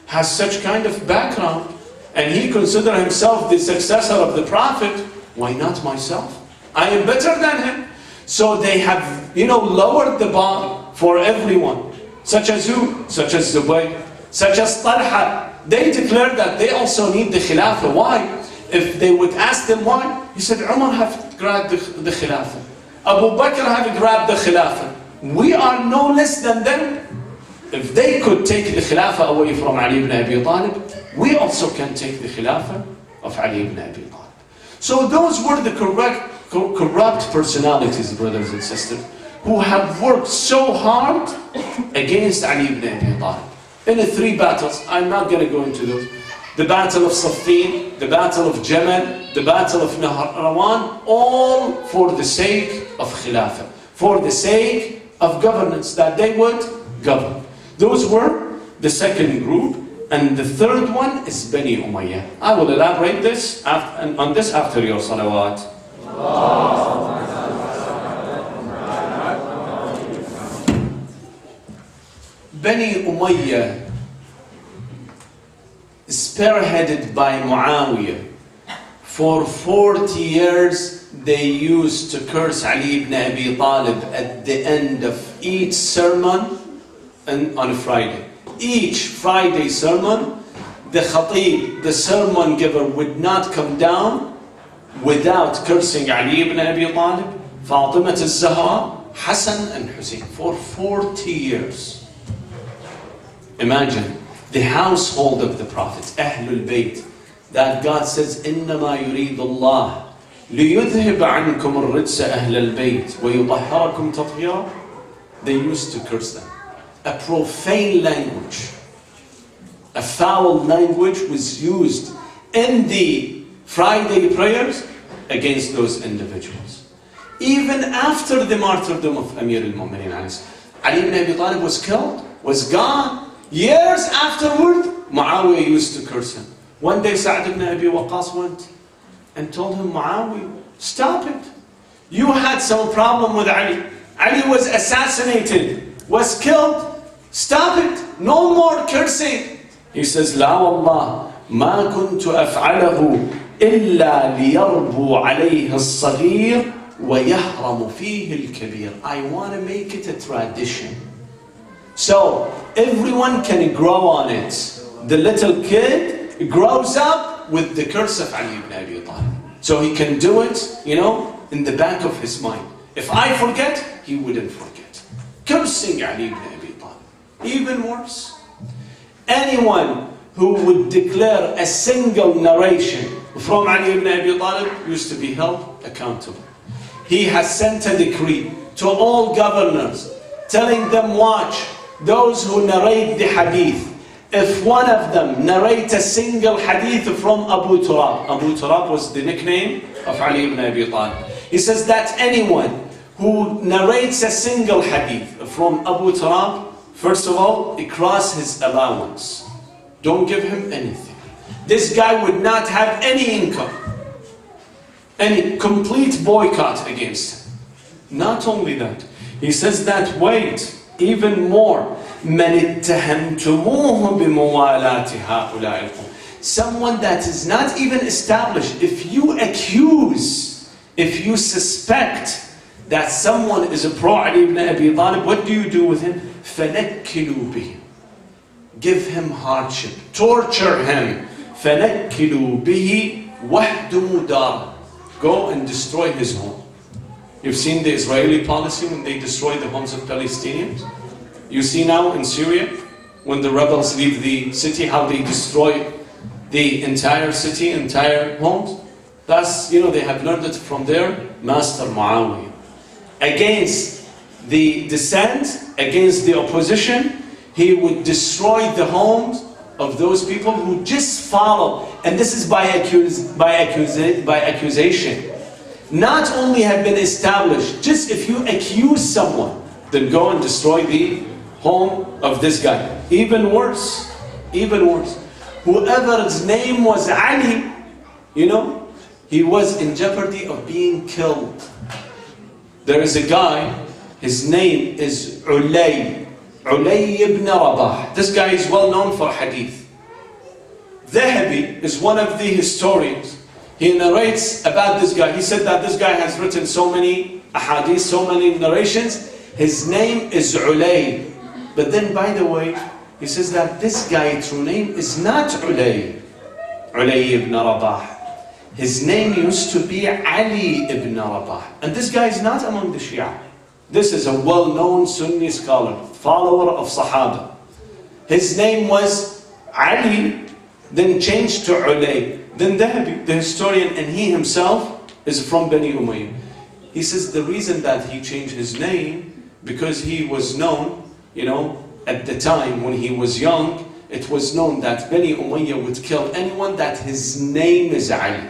Speaker 1: has such kind of background and he considers himself the successor of the Prophet, why not myself? I am better than him. So they have, lowered the bar for everyone. Such as who? Such as Zubayr, such as Talha. They declared that they also need the Khilafah. Why? If they would ask them why, he said, Umar have grabbed the Khilafah. Abu Bakr have grabbed the Khilafah. We are no less than them. If they could take the Khilafah away from Ali ibn Abi Talib, we also can take the Khilafah of Ali ibn Abi Talib. So those were the corrupt personalities, brothers and sisters, who have worked so hard against Ali ibn Abi Talib. In the 3 battles, I'm not going to go into those. The battle of Siffin, the battle of Jamal, the battle of Nahrawan, all for the sake of Khilafah, for the sake of governance, that they would govern. Those were the second group, and the third one is Bani Umayyah. I will elaborate this on this after your salawat. Bani Umayyah, spearheaded by Muawiyah. For 40 years they used to curse Ali ibn Abi Talib at the end of each sermon and on a Friday. Each Friday sermon, the khatib, the sermon giver, would not come down without cursing Ali ibn Abi Talib, Fatima al-Zahra, Hassan and Hussein for 40 years. Imagine the household of the Prophet, Ahlul Bayt, that God says, إِنَّمَا يُرِيدُ اللَّهِ لِيُذْهِبَ عَنْكُمُ الرِّجْسَ أَهْلَ الْبَيْتِ وَيُطَهِّرَكُمْ تَطْهِيرًا. They used to curse them. A profane language, a foul language was used in the Friday prayers against those individuals. Even after the martyrdom of Amir al-Mu'mineen, Ali ibn Abi Talib was killed, was gone. Years afterward, Muawiyah used to curse him. One day Sa'd ibn Abi Waqqas went and told him, Muawiyah, stop it. You had some problem with Ali. Ali was assassinated, was killed. Stop it. No more cursing. He says, لا والله ما كنت أفعله إلا ليربو عليه الصغير ويحرم فيه الكبير. I want to make it a tradition. So everyone can grow on it. The little kid grows up with the curse of Ali ibn Abi Talib. So he can do it, in the back of his mind. If I forget, he wouldn't forget. Cursing Ali ibn Abi Talib. Even worse. Anyone who would declare a single narration from Ali ibn Abi Talib used to be held accountable. He has sent a decree to all governors telling them, watch, those who narrate the hadith, if one of them narrates a single hadith from Abu Turab. Abu Turab was the nickname of Ali ibn Abi Talib. He says that anyone who narrates a single hadith from Abu Turab, first of all, across his allowance. Don't give him anything. This guy would not have any income. Any complete boycott against him. Not only that, he says that, wait, even more. من اتهمتموه بموالاة هؤلاء القوم. someone that is not even established. If you accuse, if you suspect that someone is a pro-Ali ibn Abi Talib, what do you do with him? فَنَكِّلُوا بِهِ. Give him hardship, torture him. فَنَكِّلُوا بِهِ وَحْدُمُ دَارًا. Go and destroy his home. You've seen the Israeli policy when they destroy the homes of Palestinians. You see now in Syria, when the rebels leave the city, how they destroy the entire city, entire homes. That's, they have learned it from their master Muawiyah. Against the dissent, against the opposition, he would destroy the homes of those people who just follow. And this is by accusation. Not only have been established, just if you accuse someone, then go and destroy the home of this guy. Even worse, whoever's name was Ali, he was in jeopardy of being killed. There is a guy, his name is Ulay ibn Rabah. This guy is well known for hadith. Dhahabi is one of the historians. He narrates about this guy. He said that this guy has written so many ahadith, so many narrations. His name is Ulay. But then, by the way, he says that this guy, true name, is not Ulay ibn Rabah. His name used to be Ali ibn Rabah. And this guy is not among the Shia. This is a well-known Sunni scholar, follower of Sahaba. His name was Ali, then changed to Ulay. Then Dhahabi, the historian, and he himself is from Bani Umayyah. He says the reason that he changed his name, because he was known, at the time when he was young, it was known that Bani Umayyah would kill anyone that his name is Ali.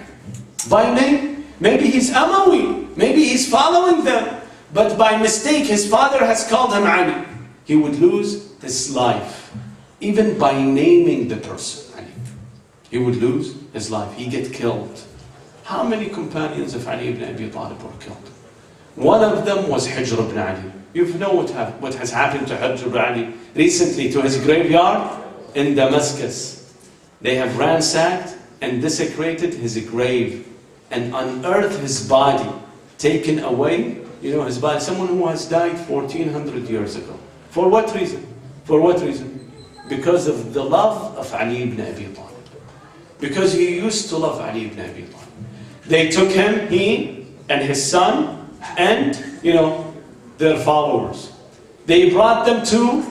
Speaker 1: By name, maybe he's Amawi, maybe he's following them, but by mistake his father has called him Ali. He would lose his life, even by naming the person Ali. He would lose his life, he get killed. How many companions of Ali ibn Abi Talib were killed? One of them was Hijr ibn Ali. You know what has happened to Hijr ibn Ali recently, to his graveyard in Damascus. They have ransacked and desecrated his grave and unearthed his body, taken away, his body, someone who has died 1400 years ago. For what reason? For what reason? Because of the love of Ali ibn Abi Talib. Because he used to love Ali ibn Abi Talib. They took him, he and his son, and, their followers. They brought them to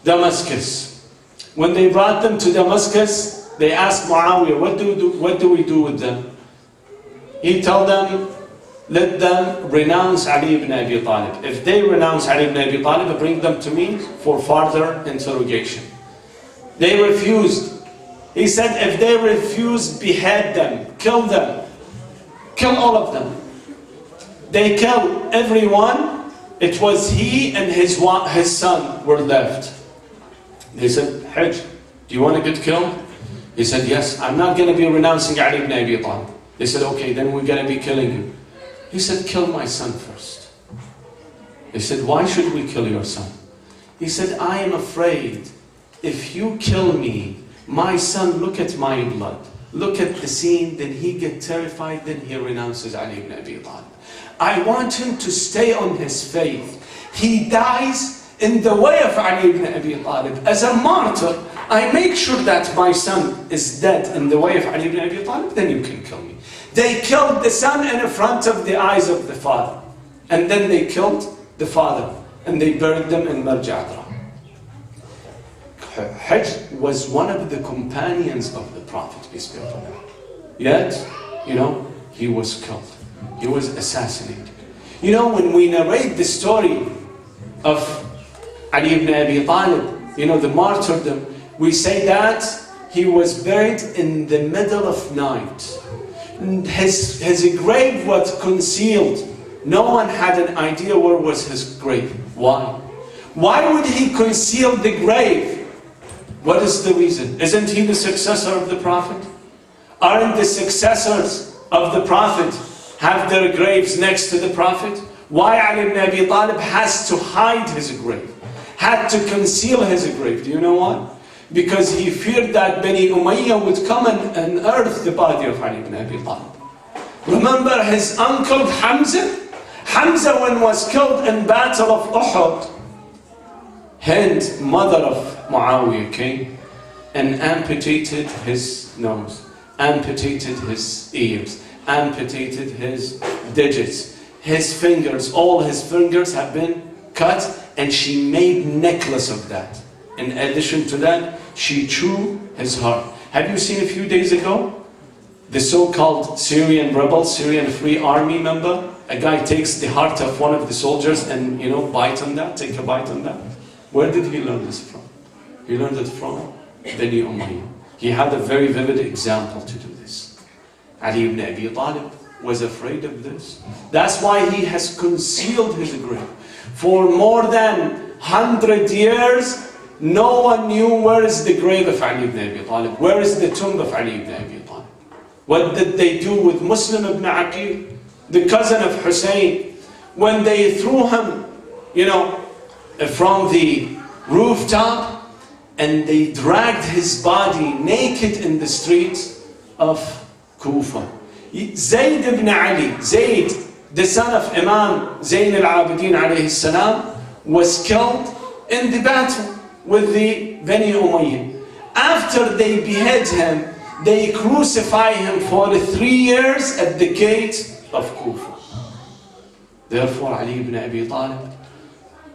Speaker 1: Damascus. When they brought them to Damascus, they asked Muawiyah, what do we do with them? He told them, let them renounce Ali ibn Abi Talib. If they renounce Ali ibn Abi Talib, bring them to me for further interrogation. They refused. He said, if they refuse, behead them, kill all of them. They killed everyone. It was he and his son were left. They said, Hajj, do you want to get killed? He said, yes, I'm not going to be renouncing Ali ibn Abi Talib. They said, okay, then we're going to be killing you. He said, kill my son first. They said, why should we kill your son? He said, I am afraid if you kill me, my son, look at my blood, look at the scene, then he gets terrified, then he renounces Ali ibn Abi Talib. I want him to stay on his faith. He dies in the way of Ali ibn Abi Talib. As a martyr, I make sure that my son is dead in the way of Ali ibn Abi Talib, then you can kill me. They killed the son in front of the eyes of the father. And then they killed the father. And they buried them in Marja'adra. Hajj was one of the companions of the Prophet, peace be upon him. Yet, he was killed. He was assassinated. When we narrate the story of Ali ibn Abi Talib, the martyrdom, we say that he was buried in the middle of night. His grave was concealed. No one had an idea where was his grave. Why? Why would he conceal the grave? What is the reason? Isn't he the successor of the Prophet? Aren't the successors of the Prophet have their graves next to the Prophet? Why Ali ibn Abi Talib has to hide his grave, had to conceal his grave? Do you know what? because he feared that Bani Umayyah would come and unearth the body of Ali ibn Abi Talib. Remember his uncle Hamza? Hamza, when was killed in Battle of Uhud, Hind, mother of Muawiyah, came and amputated his nose, amputated his ears, amputated his digits, his fingers. All his fingers have been cut, and she made necklace of that. In addition to that, she drew his heart. Have you seen a few days ago the so-called Syrian rebel, Syrian Free Army member? A guy takes the heart of one of the soldiers and, bite on that, take a bite on that. Where did he learn this from? He learned it from Bani Umayyah. He had a very vivid example to do this. Ali ibn Abi Talib was afraid of this. That's why he has concealed his grave. For more than 100 years, no one knew where is the grave of Ali ibn Abi Talib. Where is the tomb of Ali ibn Abi Talib? What did they do with Muslim ibn Aqil, the cousin of Hussein, when they threw him, from the rooftop, and they dragged his body naked in the streets of Kufa? Zayd ibn Ali, Zayd, the son of Imam Zayn al-Abidin alayhi salam, was killed in the battle with the Bani Umayyah. After they behead him, they crucify him for 3 years at the gate of Kufa. Therefore, Ali ibn Abi Talib,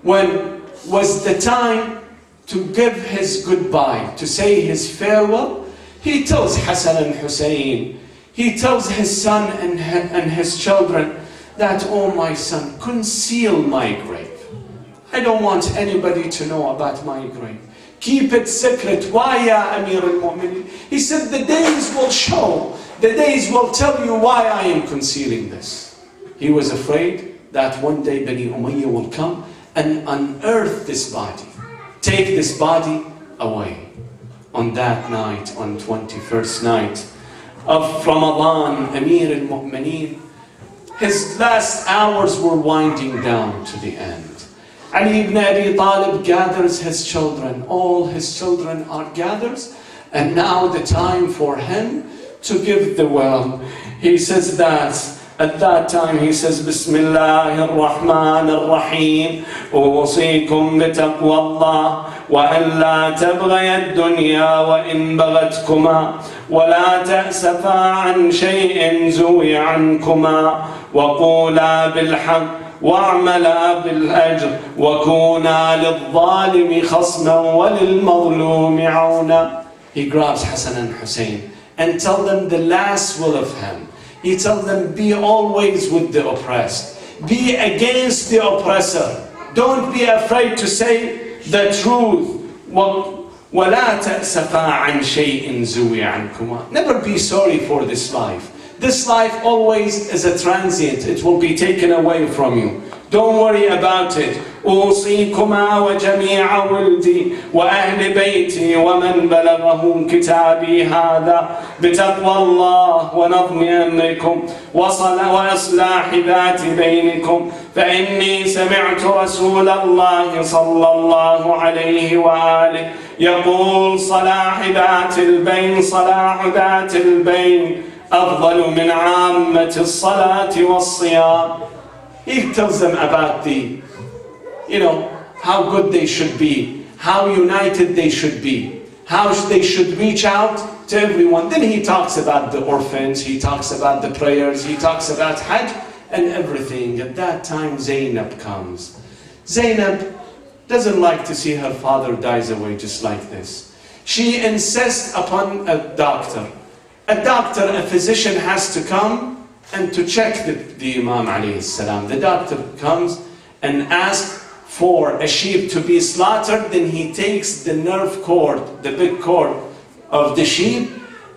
Speaker 1: when was the time to give his goodbye, to say his farewell, he tells Hassan and Hussein, he tells his son and his children that, oh my son, conceal my grave. I don't want anybody to know about my grave. Keep it secret. Why, ya Amir al-Mu'minin? He said, the days will show. The days will tell you why I am concealing this. He was afraid that one day Bani Umayyah will come and unearth this body. Take this body away. On that night, on 21st night of Ramadan, Amir al-Mu'minin, his last hours were winding down to the end. Ali ibn Abi Talib gathers his children. All his children are gathered. And now the time for him to give the will. He says that, at that time he says, Bismillahir Rahmanir Rahim, Usikum bitaqwa Allah, wa an la tabghaya ad-dunya wa in baghatkuma, wa la ta'safa an shay'in zuwi ankuma, wa qula bil haqq, وَاعْمَلَا بِالْأَجْرِ وَكُونَا لِلظَّالِمِ خَصْمًا وَلِلْمَظْلُومِ عَوْنًا. He grabs Hassan and Hussein and tell them the last will of him. He tells them, be always with the oppressed. Be against the oppressor. Don't be afraid to say the truth. وَلَا تَأْسَفَا عَنْ شَيْءٍ زُوِي عَنْكُمَا. Never be sorry for this life. This life always is a transient. It will be taken away from you. Don't worry about it. أوصيكما وجميع ولدي وأهل بيتي ومن بلغه كتابي هذا بتقوى الله ونظم أمركم وإصلاح ذات بينكم فإني سمعت رسول الله صلى الله عليه وآله يقول صلاح ذات البين أفضل من عامة الصلاة والصيام. He tells them about how good they should be, how united they should be, how they should reach out to everyone. Then he talks about the orphans, he talks about the prayers, he talks about Hajj and everything. At that time Zainab comes. Zainab doesn't like to see her father dies away just like this. She insists upon a doctor. A physician has to come and to check the Imam alayhi salam. The doctor comes and asks for a sheep to be slaughtered. Then he takes the nerve cord, the big cord of the sheep,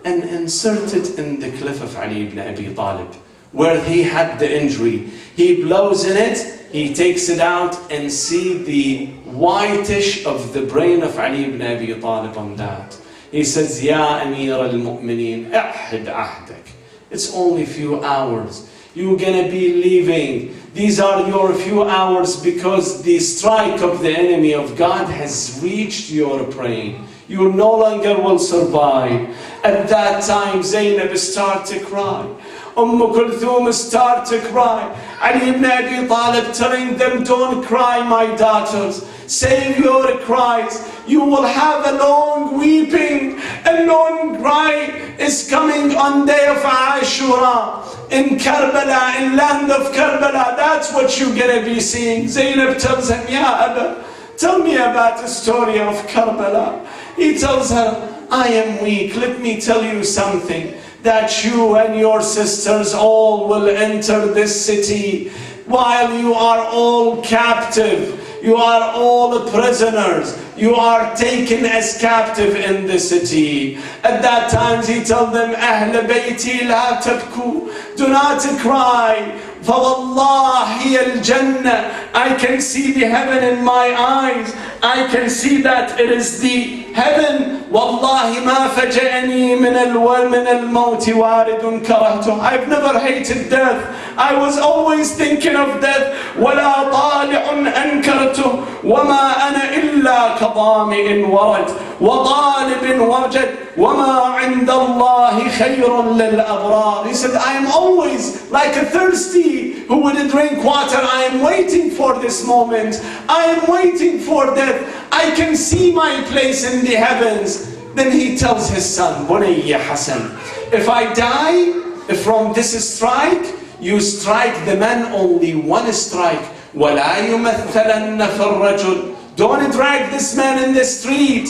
Speaker 1: and inserts it in the cliff of Ali ibn Abi Talib, where he had the injury. He blows in it, he takes it out and see the whitish of the brain of Ali ibn Abi Talib on that. He says, Ya Amir al-Mu'mineen, ahid ahdak. It's only a few hours. You're gonna be leaving. These are your few hours because the strike of the enemy of God has reached your brain. You no longer will survive. At that time, Zainab started to cry. Kulthum started to cry. Ali ibn Abi Talib telling them, don't cry, my daughters. Save your cries. You will have a long weeping, a long cry is coming on day of Ashura. In Karbala, in land of Karbala, that's what you're going to be seeing. Zainab tells him, Ya Abba, tell me about the story of Karbala. He tells her, I am weak. Let me tell you something, that you and your sisters all will enter this city while you are all captive. You are all prisoners. You are taken as captive in the city. At that time he told them, Ahl bayti la tabku, do not cry. فَوَاللَّهِ هِيَ الْجَنَّةِ, I can see the heaven in my eyes. I can see that it is the heaven. وَاللَّهِ مَا فَجَأَنِي مِنَ الْمَوْتِ وَارِدٌ كَرَهْتُهُ. I've never hated death. I was always thinking of death. وَلَا طَالِعٌ أَنْكَرْتُهُ وَمَا أَنَا إِلَّا كَضَامِئٍ وَرَدْ وَطَالِبٍ وَجَدْ وَمَا عِنْدَ اللَّهِ خَيْرٌ لِلْأَبْرَارِ. He said, I am always like a thirsty who would drink water. I am waiting for this moment. I am waiting for death. I can see my place in the heavens. Then he tells his son, Bunayya Hassan, if I die from this strike, you strike the man only one strike. وَلَا يُمَثَّلَنَّ فِي الرَّجُلِ. Don't drag this man in the street.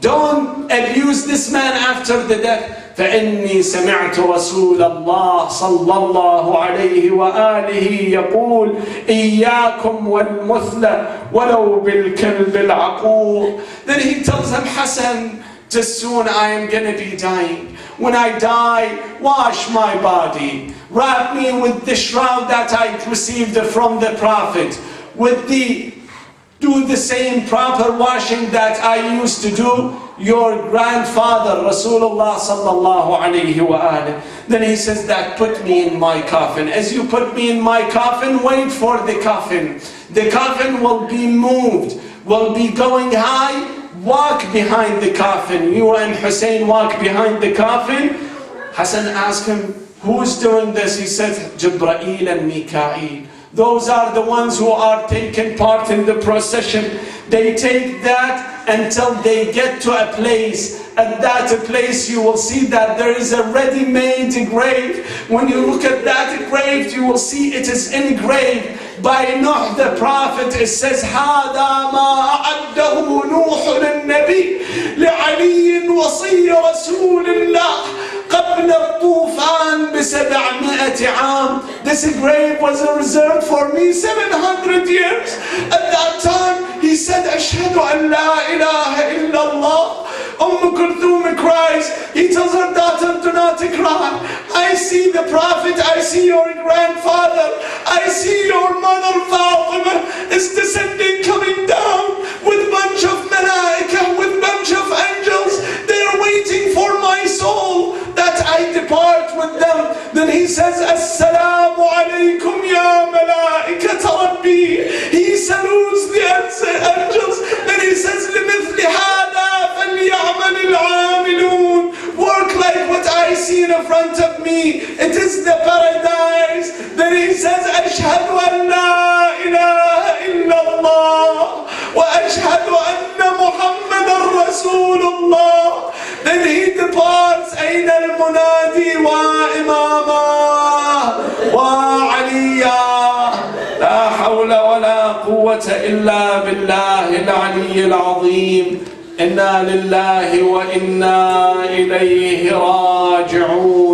Speaker 1: Don't abuse this man after the death. فإني سمعت رسول الله صلى الله عليه وآله يقول إياكم والمثلى ولو بالكلب العقور. Then he tells him, Hassan, just soon I am going to be dying. When I die, wash my body. Wrap me with the shroud that I received from the Prophet. Do the same proper washing that I used to do your grandfather Rasulullah sallallahu alayhi wa alayhi. Then he says that put me in my coffin. As you put me in my coffin, wait for the coffin. The coffin will be moved, will be going high. Walk behind the coffin. You and Hussein walk behind the coffin. Hassan asked him, who's doing this? He said, Jibreel and Mikael. Those are the ones who are taking part in the procession. They take that until they get to a place. At that place you will see that there is a ready-made grave. When you look at that grave, you will see it is engraved by Nuh the Prophet. It says, هَذَا مَا أَعَدَّهُ نُوحٌ النَّبِيِّ لِعَلِيٍّ وَصِيَّ رَسُولِ اللَّهِ قبل الطوفان ب700 عام. This grave was reserved for me 700 years. At that time he said, أشهد أن لا إله إلا الله. Kulthum cries. He tells her daughter, do not cry. I see the Prophet, I see your grandfather, I see your mother Fatima is descending, coming down with bunch of malaika, with bunch of angels. They are waiting for my soul that I depart with them. Then he says, Assalamu alaikum ya malaika Rabbi. He salutes the angels. Then he says, لِمِثْلِ هَذَا فَلْيَعْمَلِ الْعَامِلُونَ. Work like what I see in front of me. It is the paradise. Then he says, أشهد أن لا إله إلا الله وأشهد أن محمد رسول الله. Then he departs. أين المنادي وإماما وعليا. لا حول ولا قوة إلا بالله العلي العظيم. إنا لله وإنا إليه راجعون.